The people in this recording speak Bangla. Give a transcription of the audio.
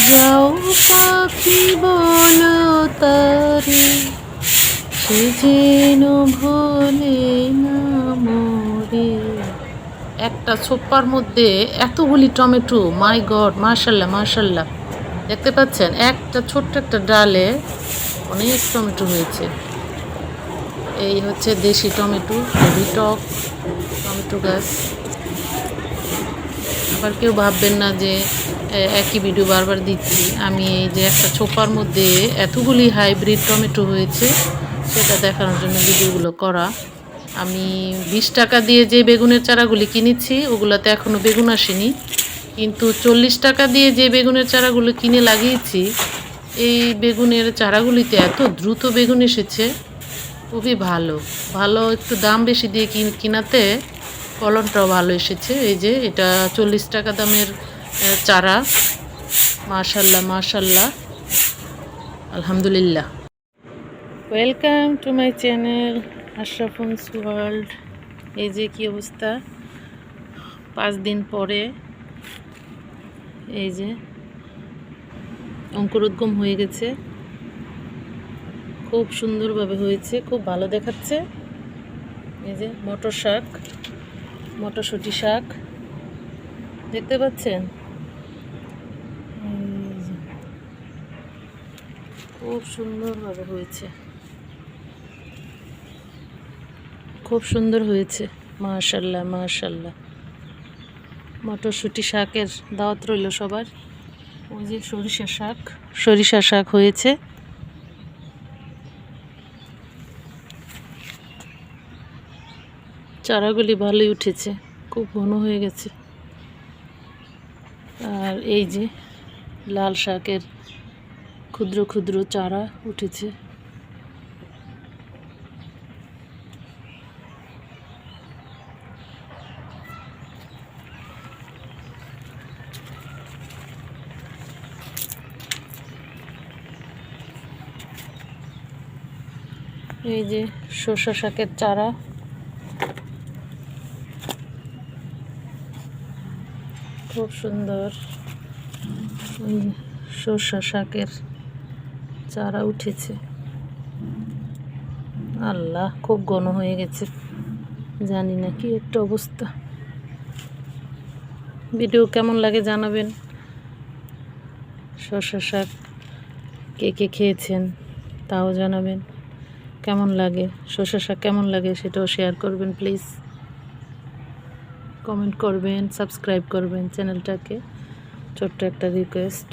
যাও পাখি বলো তারে, সে যেন ভোলে না মোরে। একটা ছোপ্পার মধ্যে এতগুলি টমেটো, মাই গড, মাশাল্লাহ মাশাল্লাহ। দেখতে পাচ্ছেন একটা ছোট্ট একটা ডালে অনেক টমেটো হয়েছে। এই হচ্ছে দেশি টমেটো, খুবই টক টমেটো গাছ। আবার কেউ ভাববেন না যে একই ভিডিও বারবার দিচ্ছি। আমি এই যে একটা ছোপার মধ্যে এতগুলি হাইব্রিড টমেটো হয়েছে সেটা দেখানোর জন্য ভিডিওগুলো করা। আমি 20 টাকা দিয়ে যে বেগুনের চারাগুলি কিনেছি ওগুলোতে এখনও বেগুন আসেনি, কিন্তু 40 টাকা দিয়ে যে বেগুনের চারাগুলো কিনে লাগিয়েছি এই বেগুনের চারাগুলিতে এত দ্রুত বেগুন এসেছে, খুবই ভালো। ভালো একটু দাম বেশি দিয়ে কিনাতে ফলনটাও ভালো এসেছে। এই যে এটা 40 টাকা দামের চারা। মাশাল্লাহ মাশাল্লাহ, আলহামদুলিল্লাহ। Welcome to my channel আশরাফুন্স world. এই যে কি অবস্থা 5 দিন পরে, এই যে অঙ্কুরোদ্গম হয়ে গেছে, খুব সুন্দরভাবে হয়েছে, খুব ভালো দেখাচ্ছে। এই যে মটর শাক, মটরশুঁটি শাক দেখতে পাচ্ছেন, খুব সুন্দরভাবে হয়েছে, খুব সুন্দর হয়েছে। মাশাল্লাহ মাশাল্লাহ। মটরশুঁটি শাকের দাওয়াত রইল সবার। ওই যে সরিষা শাক, সরিষা শাক হয়েছে। চারাগুলি ভালোই উঠেছে, খুব ঘন হয়ে গেছে। আর এই যে লাল শাকের ক্ষুদ্র ক্ষুদ্র চারা উঠেছে। এই যে শসা শাকের চারা, খুব সুন্দর। শসা শাকের চারা উঠেছে। আল্লাহ, খুব ঘন হয়ে গেছে, জানি না কি একটা অবস্থা। ভিডিও কেমন লাগে জানাবেন। শসা শাক কে কে খেয়েছেন তাও জানাবেন। কেমন লাগে শসা শাক, কেমন লাগে সেটাও শেয়ার করবেন প্লিজ। কমেন্ট করবেন, সাবস্ক্রাইব করবেন চ্যানেলটাকে, ছোট্ট একটা রিকোয়েস্ট।